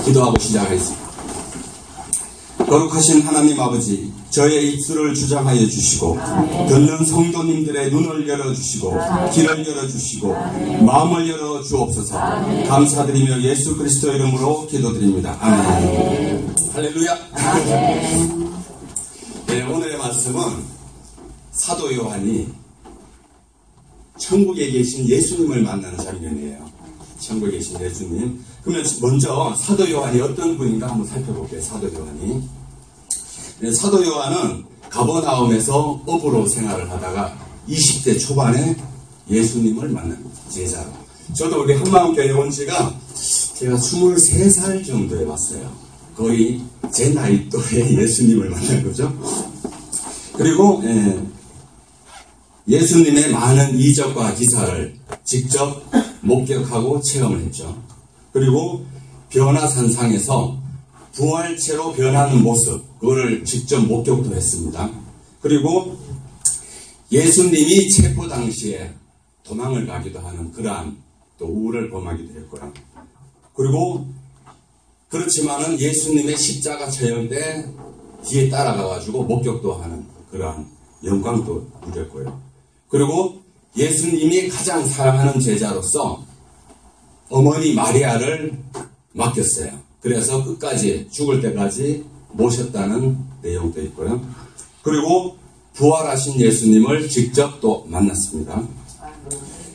기도하고 시작하겠습니다. 거룩하신 하나님 아버지, 저의 입술을 주장하여 주시고 듣는 성도님들의 눈을 열어주시고 귀를 열어주시고 마음을 열어 주옵소서. 감사드리며 예수 그리스도 이름으로 기도드립니다. 아멘. 할렐루야. 네, 오늘의 말씀은 사도 요한이 천국에 계신 예수님을 만나는 장면이에요. 천국에 계신 예수님. 그러면 먼저 사도 요한이 어떤 분인가 한번 살펴볼게요. 사도 요한이. 네, 사도 요한은 가버나움에서 어부로 생활을 하다가 20대 초반에 예수님을 만난 제자로. 저도 우리 한마음교회 온 지가 제가 23살 정도에 왔어요. 거의 제 나이 또래 예수님을 만난 거죠. 그리고 예수님의 많은 이적과 기사를 직접 목격하고 체험을 했죠. 그리고 변화산상에서 부활체로 변하는 모습, 그거를 직접 목격도 했습니다. 그리고 예수님이 체포 당시에 도망을 가기도 하는 그러한 또 우를 범하기도 했고요. 그리고 그렇지만은 예수님의 십자가 처형 때 뒤에 따라가가지고 목격도 하는 그러한 영광도 누렸고요. 그리고 예수님이 가장 사랑하는 제자로서 어머니 마리아를 맡겼어요. 그래서 끝까지 죽을 때까지 모셨다는 내용도 있고요. 그리고 부활하신 예수님을 직접 또 만났습니다.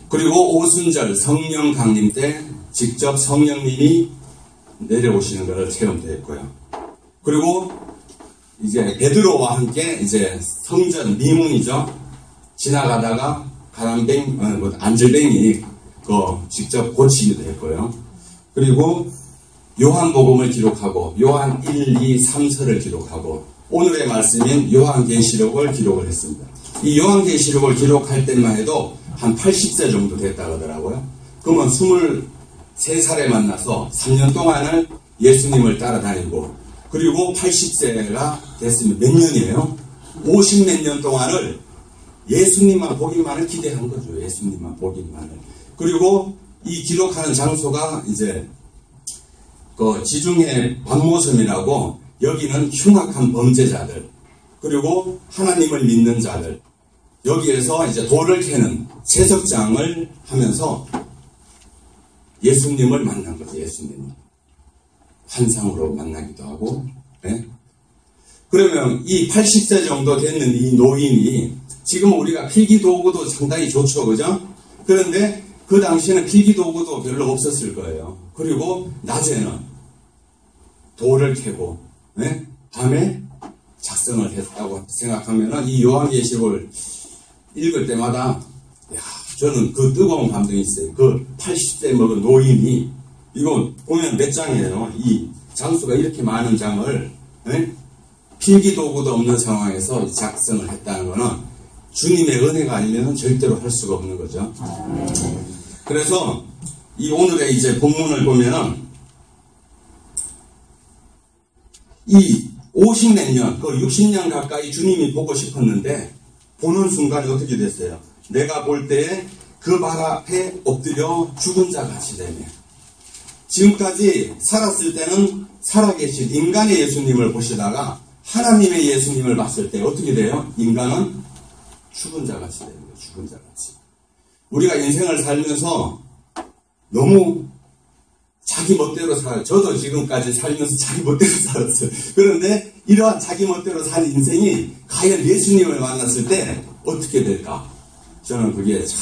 그리고 오순절 성령 강림 때 직접 성령님이 내려오시는 것을 체험도 했고요. 그리고 이제 베드로와 함께 이제 성전 미문이죠. 지나가다가 안질뱅이 직접 고치기도 했고요. 그리고 요한복음을 기록하고 요한 1, 2, 3서를 기록하고 오늘의 말씀인 요한계시록을 기록을 했습니다. 이 요한계시록을 기록할 때만 해도 한 80세 정도 됐다고 하더라고요. 그러면 23살에 만나서 3년 동안을 예수님을 따라다니고 그리고 80세가 됐으면 몇 년이에요? 50몇 년 동안을 예수님만 보기만을 기대한 거죠. 예수님만 보기만을. 그리고 이 기록하는 장소가 이제 그 지중해 박모섬이라고 여기는 흉악한 범죄자들 그리고 하나님을 믿는 자들 여기에서 이제 돌을 캐는 채석장을 하면서 예수님을 만난 거죠. 예수님을 환상으로 만나기도 하고. 네? 그러면 이 80세 정도 됐는 이 노인이 지금 우리가 필기도구도 상당히 좋죠. 그죠? 그런데 그 당시에는 필기도구도 별로 없었을 거예요. 그리고 낮에는 돌을 캐고 네? 밤에 작성을 했다고 생각하면 이 요한계시록을 읽을 때마다 저는 그 뜨거운 감동이 있어요. 그 80세 먹은 노인이 이거 보면 몇 장이에요. 이 장수가 이렇게 많은 장을 네? 필기도구도 없는 상황에서 작성을 했다는 거는 주님의 은혜가 아니면 절대로 할 수가 없는 거죠. 그래서 이 오늘의 이제 본문을 보면은 이 50몇 년, 그 60년 가까이 주님이 보고 싶었는데 보는 순간에 어떻게 됐어요? 내가 볼 때에 그 발 앞에 엎드려 죽은 자 같이 되며 지금까지 살았을 때는 살아계신 인간의 예수님을 보시다가 하나님의 예수님을 봤을 때 어떻게 돼요? 인간은 죽은 자 같이 되는 거예요. 죽은 자 같이. 우리가 인생을 살면서 너무 자기 멋대로 살아요. 저도 지금까지 살면서 자기 멋대로 살았어요. 그런데 이러한 자기 멋대로 산 인생이 과연 예수님을 만났을 때 어떻게 될까? 저는 그게 참.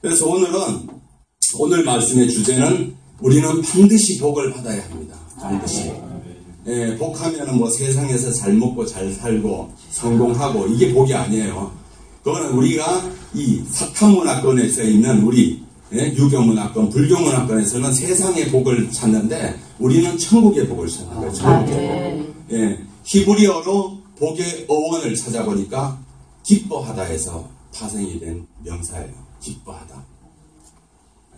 그래서 오늘 말씀의 주제는 우리는 반드시 복을 받아야 합니다. 반드시. 예, 복하면은 뭐 세상에서 잘 먹고 잘 살고 성공하고 이게 복이 아니에요. 그거는 우리가 이 사탄문화권에서 있는 우리 유교문화권, 불교문화권에서는 세상의 복을 찾는데 우리는 천국의 복을 찾는 거예요. 천국의 복. 예, 히브리어로 복의 어원을 찾아보니까 기뻐하다에서 파생이 된 명사예요. 기뻐하다.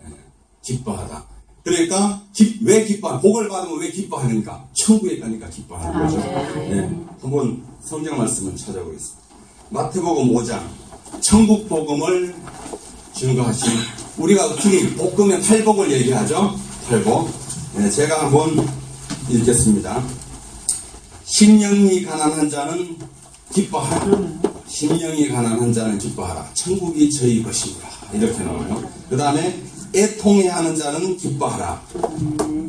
예, 기뻐하다. 그러니까 왜 기뻐하? 복을 받으면 왜 기뻐하는가? 천국에 가니까 기뻐하는 거죠. 예, 한번 성경 말씀을 찾아보겠습니다. 마태복음 5장 천국 복음을 증거하신 우리가 특히 볶으면 팔복을 얘기하죠. 팔복. 네, 제가 한번 읽겠습니다. 심령이 가난한 자는 기뻐하라. 심령이 가난한 자는 기뻐하라. 천국이 저희 것이니라. 이렇게 나와요. 그 다음에 애통해하는 자는 기뻐하라.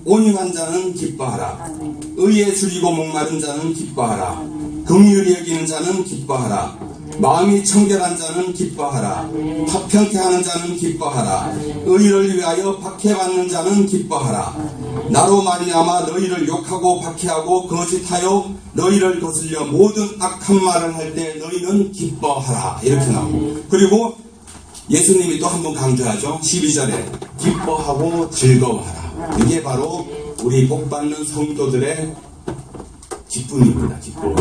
온유한 자는 기뻐하라. 의에 줄이고 목마른 자는 기뻐하라. 긍휼히 여기는 자는 기뻐하라. 마음이 청결한 자는 기뻐하라. 파평케 하는 자는 기뻐하라. 의를 위하여 박해받는 자는 기뻐하라. 나로 말미암아 너희를 욕하고 박해하고 거짓하여 너희를 거슬려 모든 악한 말을 할 때 너희는 기뻐하라. 이렇게 나옵니다. 그리고 예수님이 또 한 번 강조하죠. 12절에 기뻐하고 즐거워하라. 이게 바로 우리 복받는 성도들의 기쁨입니다. 기쁨.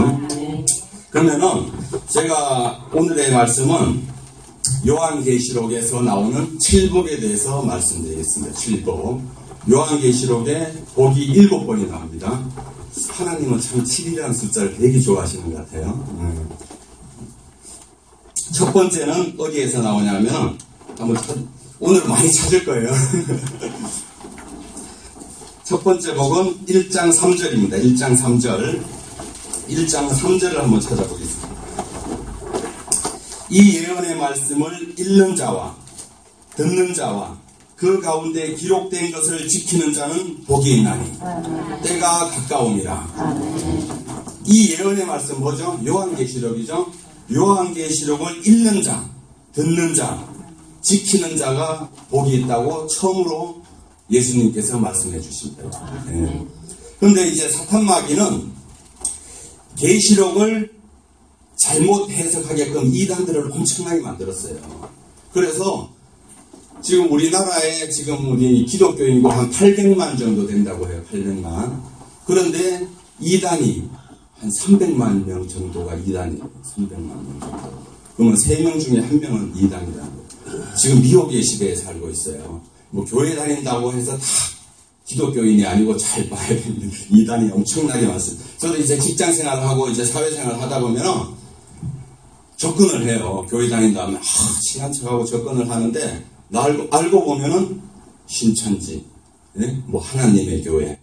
그러면은 제가 오늘의 말씀은 요한계시록에서 나오는 칠복에 대해서 말씀드리겠습니다. 칠복. 요한계시록에 복이 7번이 나옵니다. 하나님은 참 7이라는 숫자를 되게 좋아하시는 것 같아요. 첫 번째는 어디에서 나오냐면 오늘 많이 찾을 거예요. 첫 번째 복은 1장 3절입니다. 1장 3절. 1장 3절을 한번 찾아보겠습니다. 이 예언의 말씀을 읽는 자와 듣는 자와 그 가운데 기록된 것을 지키는 자는 복이 있나니 때가 가까우니라. 이 예언의 말씀 뭐죠? 요한계시록이죠. 요한계시록을 읽는 자, 듣는 자, 지키는 자가 복이 있다고 처음으로 예수님께서 말씀해 주십니다. 그런데 이제 사탄마귀는 계시록을 잘못 해석하게끔 이단들을 엄청나게 만들었어요. 그래서 지금 우리나라에 지금 우리 기독교 인구 한 800만 정도 된다고 해요. 800만. 그런데 이단이 한 300만 명 정도가 이단이 300만 명 정도. 그러면 3명 중에 1명은 이단이라는 거예요. 지금 미혹의 시대에 살고 있어요. 뭐 교회 다닌다고 해서 다 기독교인이 아니고 잘 봐야 되는 이단이 엄청나게 많습니다. 저도 이제 직장 생활을 하고 이제 사회생활을 하다 보면 접근을 해요. 교회 다닌다 하면 친한 척하고 접근을 하는데 알고 보면은 신천지, 뭐 하나님의 교회,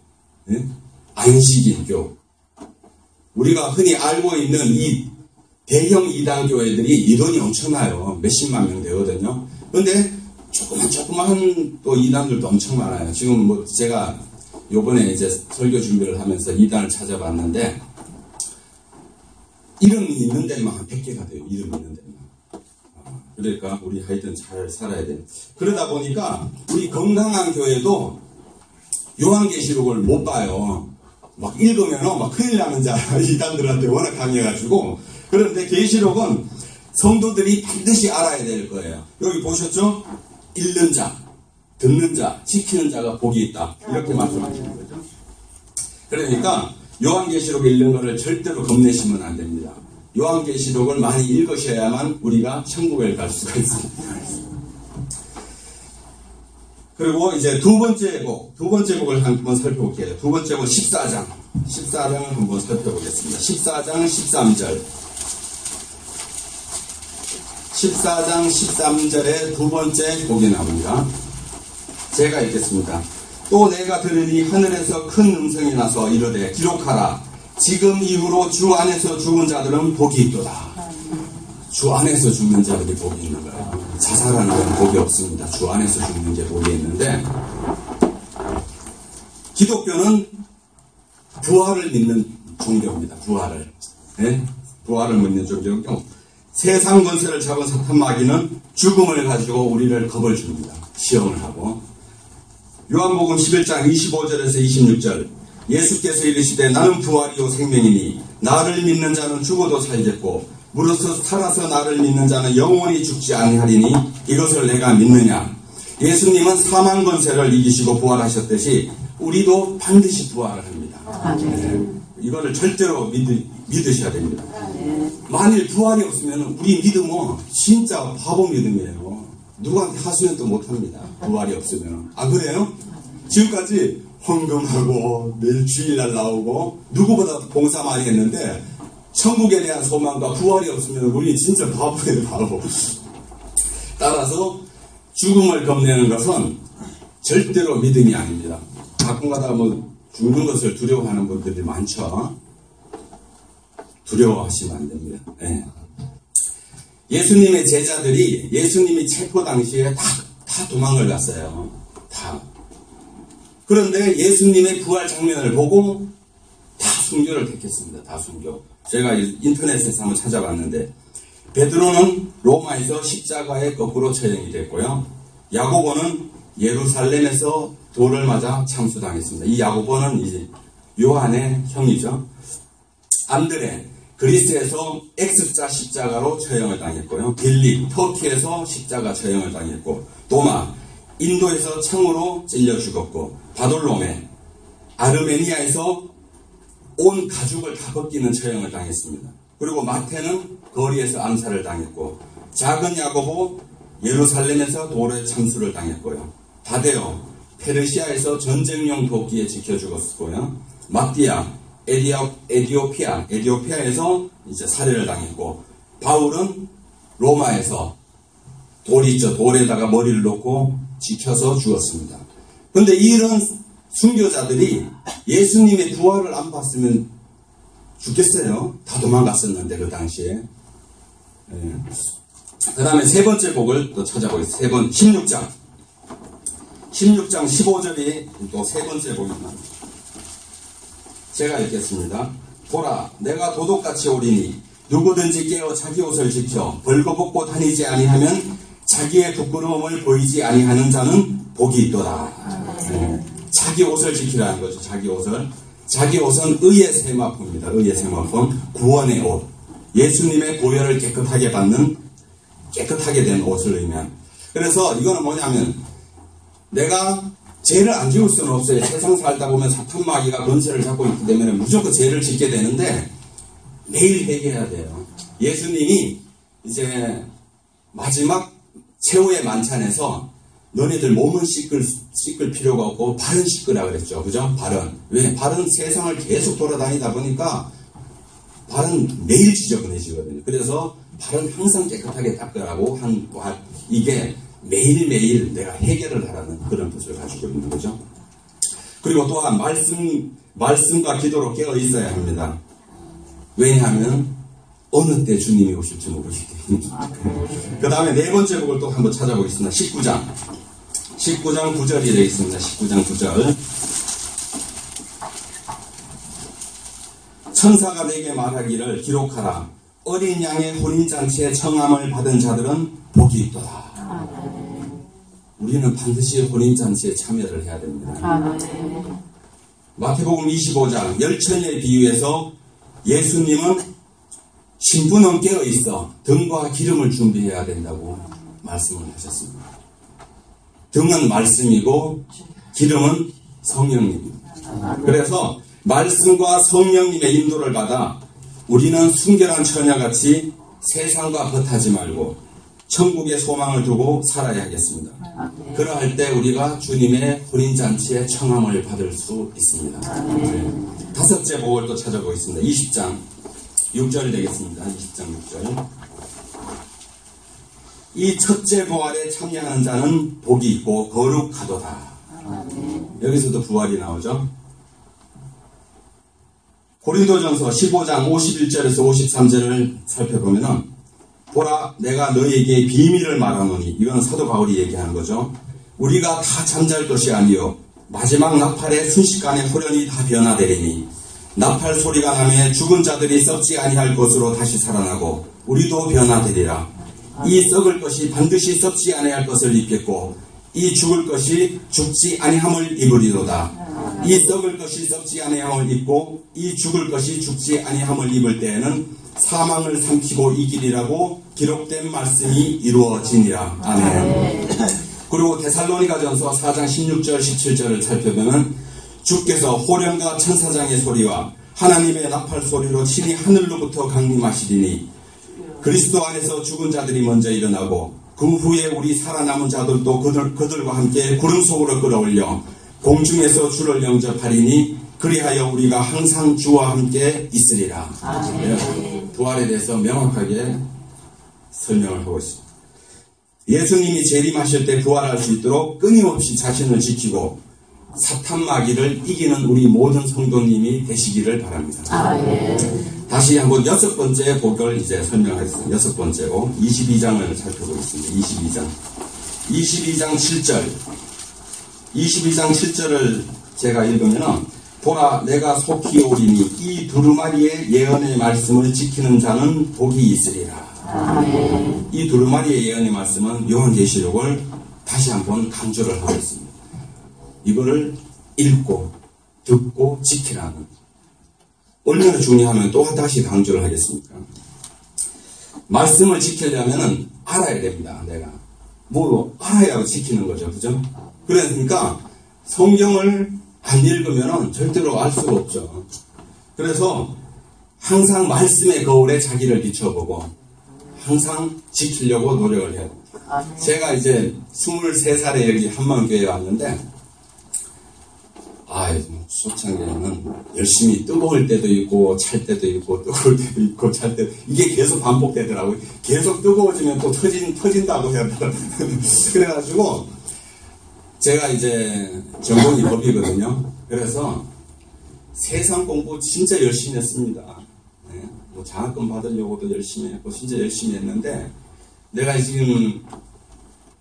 안식일교. 우리가 흔히 알고 있는 이 대형 이단 교회들이 인원이 엄청나요. 몇십만 명 되거든요. 그런데 조그만 또 이단들도 엄청 많아요. 지금 뭐 제가 요번에 이제 설교 준비를 하면서 이단을 찾아봤는데 이름 있는 데만 한 100개가 돼요. 이름 있는 데만. 그러니까 우리 하여튼 잘 살아야 돼요. 그러다 보니까 우리 건강한 교회도 요한계시록을 못 봐요. 막 읽으면 막 큰일 나는 자 이단들한테 워낙 강해가지고. 그런데 계시록은 성도들이 반드시 알아야 될 거예요. 여기 보셨죠? 읽는 자, 듣는 자, 지키는 자가 복이 있다. 이렇게 말씀하시는 거죠. 그러니까 요한계시록 읽는 거를 절대로 겁내시면 안 됩니다. 요한계시록을 많이 읽으셔야만 우리가 천국에 갈 수가 있습니다. 그리고 이제 두 번째 복을 한번 살펴볼게요. 두 번째 복 14장. 14장을 한번 살펴보겠습니다. 14장 13절. 14장 13절에 두 번째 복이 나옵니다. 제가 읽겠습니다. 또 내가 들으니 하늘에서 큰 음성이 나서 이르되 기록하라. 지금 이후로 주 안에서 죽은 자들은 복이 있도다. 주 안에서 죽는 자들이 복이 있는 거예요. 자살하는 건 복이 없습니다. 주 안에서 죽는 게 복이 있는데 기독교는 부활을 믿는 종교입니다. 부활을. 네? 부활을 믿는 종교고 세상 권세를 잡은 사탄마귀는 죽음을 가지고 우리를 겁을 줍니다. 시험을 하고. 요한복음 11장 25절에서 26절 예수께서 이르시되 나는 부활이요 생명이니 나를 믿는 자는 죽어도 살겠고 무릇 살아서 나를 믿는 자는 영원히 죽지 아니하리니 이것을 내가 믿느냐. 예수님은 사망 권세를 이기시고 부활하셨듯이 우리도 반드시 부활을 합니다. 네. 이거를 절대로 믿으셔야 됩니다. 만일 부활이 없으면 우리 믿음은 진짜 바보 믿음이에요. 누구한테 하소연도 못합니다. 부활이 없으면. 아 그래요? 지금까지 헌금하고 매일 주일날 나오고 누구보다 봉사 많이 했는데 천국에 대한 소망과 부활이 없으면 우리 진짜 바보예요. 바보. 따라서 죽음을 겁내는 것은 절대로 믿음이 아닙니다. 가끔 가다가 뭐 죽는 것을 두려워하는 분들이 많죠. 두려워하시면 안 됩니다. 네. 예수님의 제자들이 예수님이 체포 당시에 다 도망을 갔어요. 다. 그런데 예수님의 부활 장면을 보고 다 순교를 택했습니다. 다 순교. 제가 인터넷에서 한번 찾아봤는데 베드로는 로마에서 십자가에 거꾸로 처형이 됐고요. 야고보는 예루살렘에서 돌을 맞아 참수당했습니다. 이 야고보는 이제 요한의 형이죠. 안드레 그리스에서 X자 십자가로 처형을 당했고요. 빌립 터키에서 십자가 처형을 당했고, 도마 인도에서 창으로 찔려 죽었고, 바돌로메 아르메니아에서 온 가죽을 다 벗기는 처형을 당했습니다. 그리고 마태는 거리에서 암살을 당했고, 작은 야고보 예루살렘에서 돌에 참수를 당했고요. 다데오 페르시아에서 전쟁용 도끼에 지켜 죽었고요. 마띠아 에디오피아에서 이제 살해를 당했고, 바울은 로마에서 돌에다가 머리를 놓고 지켜서 죽었습니다. 그런데 이런 순교자들이 예수님의 부활을 안 봤으면 죽겠어요. 다 도망갔었는데 그 당시에. 그 다음에 세 번째 복을 또 찾아보겠습니다. 16장 15절이 또 세 번째 복입니다. 제가 읽겠습니다. 보라, 내가 도둑같이 오리니 누구든지 깨어 자기 옷을 지켜 벌거벗고 다니지 아니하면 자기의 부끄러움을 보이지 아니하는 자는 복이 있도다. 자기 옷을 지키라는 거죠. 자기 옷을. 자기 옷은 의의 세마포입니다. 의의 세마포, 구원의 옷. 예수님의 보혈을 깨끗하게 된 옷을 의미한. 그래서 이거는 뭐냐면 내가 죄를 안 지을 수는 없어요. 세상 살다 보면 사탄 마귀가 권세를 잡고 있기 때문에 무조건 죄를 짓게 되는데 매일 회개해야 돼요. 예수님이 이제 마지막 최후의 만찬에서 너네들 몸은 씻을 필요가 없고 발은 씻으라 그랬죠. 그죠? 발은. 왜? 발은 세상을 계속 돌아다니다 보니까 발은 매일 지저분해지거든요. 그래서 발은 항상 깨끗하게 닦으라고 한 이게 매일매일 내가 해결을 하라는 그런 뜻을 가지고 있는 거죠. 그리고 또한 말씀과 기도로 깨어 있어야 합니다. 왜냐하면 어느 때 주님이 오실지 모르기 때문에. 그 다음에 네 번째 복을 또 한번 찾아보겠습니다. 19장 9절이 되어 있습니다. 19장 9절. 천사가 내게 말하기를 기록하라. 어린 양의 혼인잔치에 청함을 받은 자들은 복이 있도다. 우리는 반드시 혼인잔치에 참여를 해야 됩니다. 마태복음 25장 열처녀의 비유에서 예수님은 신부는 깨어있어 등과 기름을 준비해야 된다고 말씀을 하셨습니다. 등은 말씀이고 기름은 성령님입니다. 그래서 말씀과 성령님의 인도를 받아 우리는 순결한 처녀같이 세상과 벗하지 말고 천국의 소망을 두고 살아야 하겠습니다. 그러할 때 우리가 주님의 혼인잔치에 청함을 받을 수 있습니다. 다섯째 복을 또 찾아보겠습니다. 20장 6절 되겠습니다. 20장 6절. 이 첫째 부활에 참여하는 자는 복이 있고 거룩하도다. 여기서도 부활이 나오죠. 고린도전서 15장 51절에서 53절을 살펴보면은 보라, 내가 너에게 비밀을 말하노니, 이건 사도 바울이 얘기하는 거죠. 우리가 다 잠잘 것이 아니요 마지막 나팔에 순식간에 호련히 다 변화되리니 나팔 소리가 나매 죽은 자들이 썩지 아니할 것으로 다시 살아나고 우리도 변화되리라. 이 썩을 것이 반드시 썩지 아니할 것을 입겠고 이 죽을 것이 죽지 아니함을 입으리로다. 이 썩을 것이 썩지 아니함을 입고 이 죽을 것이 죽지 아니함을 입을 때에는 사망을 삼키고 이기리라고 기록된 말씀이 이루어지니라. 아멘. 그리고 데살로니가전서 4장 16절 17절을 살펴보면 주께서 호련과 천사장의 소리와 하나님의 나팔 소리로 친히 하늘로부터 강림하시리니 그리스도 안에서 죽은 자들이 먼저 일어나고 그 후에 우리 살아남은 자들도 그들과 함께 구름 속으로 끌어올려 공중에서 주를 영접하리니 그리하여 우리가 항상 주와 함께 있으리라. 부활에 대해서 명확하게 설명을 하고 있습니다. 예수님이 재림하실 때 부활할 수 있도록 끊임없이 자신을 지키고 사탄 마귀를 이기는 우리 모든 성도님이 되시기를 바랍니다. 다시 한번 6번째 복을 이제 설명하겠습니다. 6번째로 22장을 살펴보겠습니다. 22장 7절. 22장 7절을 제가 읽으면은, 보라, 내가 속히 오리니 이 두루마리의 예언의 말씀을 지키는 자는 복이 있으리라. 이 두루마리의 예언의 말씀은 요한계시록을 다시 한번 강조를 하고 있습니다. 이거를 읽고 듣고 지키라는, 얼마나 중요하면 또 다시 강조를 하겠습니까? 말씀을 지키려면 알아야 됩니다. 내가 뭐 알아야 지키는 거죠, 그죠? 그러니까 성경을 안 읽으면 절대로 알 수가 없죠. 그래서 항상 말씀의 거울에 자기를 비춰보고 항상 지키려고 노력을 해야 됩니다. 제가 이제 23살에 여기 한만교회에 왔는데, 소창교회는 열심히 뜨거울 때도 있고 찰 때도 있고 뜨거울 때도 있고 찰 때도, 이게 계속 반복되더라고요. 계속 뜨거워지면 또 터진다고 해야 되나. 그래가지고 제가 이제 전공이 법이거든요. 그래서 세상 공부 진짜 열심히 했습니다. 네, 뭐 장학금 받으려고도 열심히 했고 진짜 열심히 했는데, 내가 지금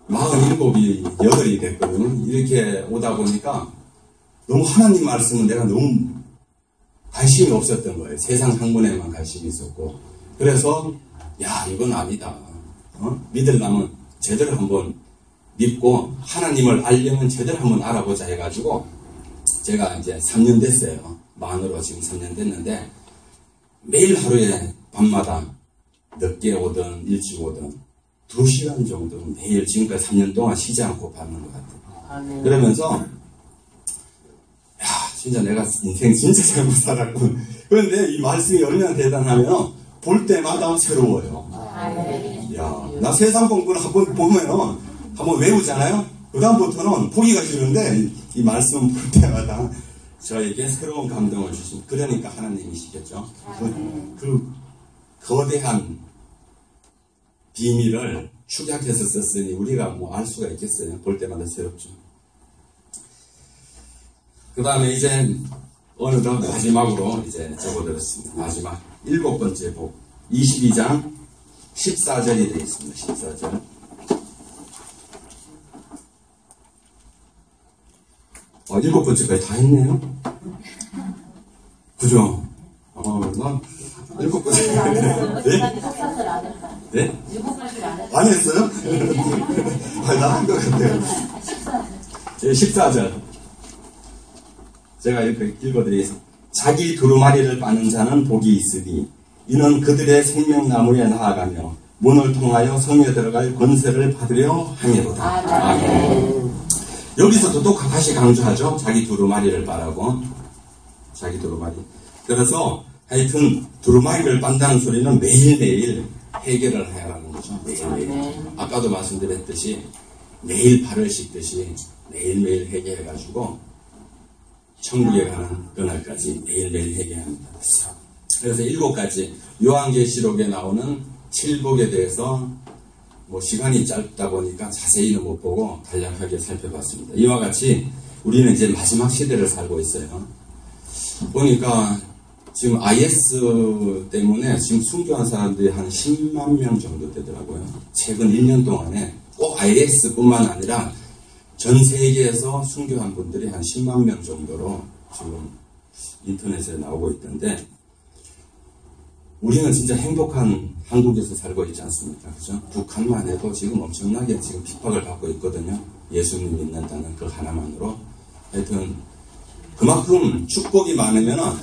47이 8이 됐거든요. 이렇게 오다 보니까 너무 하나님 말씀은 내가 너무 관심이 없었던 거예요. 세상 학문에만 관심이 있었고. 그래서 이건 아니다. 믿으려면 제대로 한번 믿고 하나님을 알려면 제대로 한번 알아보자 해가지고, 제가 이제 3년 됐어요. 만으로 지금 3년 됐는데, 매일 하루에 밤마다 늦게 오든 일찍 오든 2시간 정도 매일 지금까지 3년 동안 쉬지 않고 받는 것 같아요. 그러면서 진짜 내가 인생 진짜 잘못 살았군. 그런데 이 말씀이 얼마나 대단하면 볼 때마다 새로워요. 나 세상 공부를 한번 보면 한번 외우잖아요. 그 다음부터는 보기가 싫은데 이 말씀 볼 때마다 저에게 새로운 감동을 주신, 그러니까 하나님이시겠죠. 그 거대한 비밀을 축약해서 썼으니 우리가 뭐 알 수가 있겠어요. 볼 때마다 새롭죠. 그 다음에 이제 어느덧 마지막으로 이제 적어드렸습니다. 마지막 7번째 복, 22장 14절이 되어 있습니다. 14절. 일곱 번째까지 다 했네요. 그죠? 난 일곱 번째. 네? 안 했어요? 나 한 것 같아요. 14절. 제가 이렇게 읽어드리겠습니다. 자기 두루마리를 빠는 자는 복이 있으니 이는 그들의 생명나무에 나아가며 문을 통하여 성에 들어갈 권세를 받으려 함이로다. 아멘. 여기서도 또 다시 강조하죠. 자기 두루마리를 빠라고. 자기 두루마리. 그래서 하여튼 두루마리를 빤다는 소리는 매일매일 해결을 해야 하는 거죠. 매일매일. 아까도 말씀드렸듯이 매일 발을 씻듯이 매일매일 해결해가지고 천국에 가는 그날까지 매일매일 해결합니다. 그래서 7가지 요한계시록에 나오는 7복에 대해서 뭐 시간이 짧다 보니까 자세히는 못 보고 간략하게 살펴봤습니다. 이와 같이 우리는 이제 마지막 시대를 살고 있어요. 보니까 지금 IS 때문에 지금 순교한 사람들이 한 10만 명 정도 되더라고요. 최근 1년 동안에 꼭 IS뿐만 아니라 전 세계에서 순교한 분들이 한 10만 명 정도로 지금 인터넷에 나오고 있던데, 우리는 진짜 행복한 한국에서 살고 있지 않습니까? 그죠? 북한만 해도 지금 엄청나게 지금 핍박을 받고 있거든요. 예수님 믿는다는 그 하나만으로. 하여튼 그만큼 축복이 많으면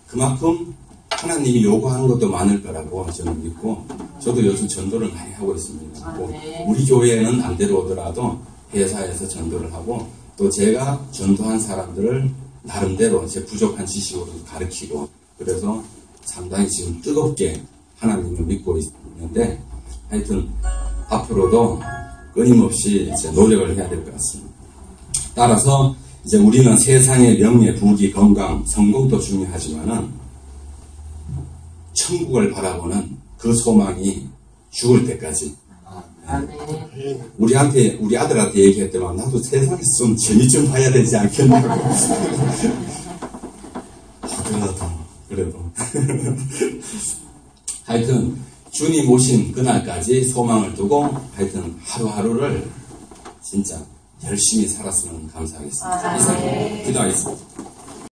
그만큼 하나님이 요구하는 것도 많을 거라고 저는 믿고, 저도 요즘 전도를 많이 하고 있습니다. 뭐 우리 교회에는 안 데려오더라도 회사에서 전도를 하고, 또 제가 전도한 사람들을 나름대로 제 부족한 지식으로 가르치고, 그래서 상당히 지금 뜨겁게 하나님을 믿고 있는데, 하여튼 앞으로도 끊임없이 이제 노력을 해야 될 것 같습니다. 따라서 이제 우리는 세상의 명예, 부귀, 건강, 성공도 중요하지만은 천국을 바라보는 그 소망이 죽을 때까지 우리한테, 우리 아들한테 얘기했더만, 나도 세상에서 좀 재미 좀 봐야 되지 않겠냐고. 그래도. 하여튼, 주님 오신 그날까지 소망을 두고, 하여튼 하루하루를 진짜 열심히 살았으면 감사하겠습니다. 이상, 기도하겠습니다.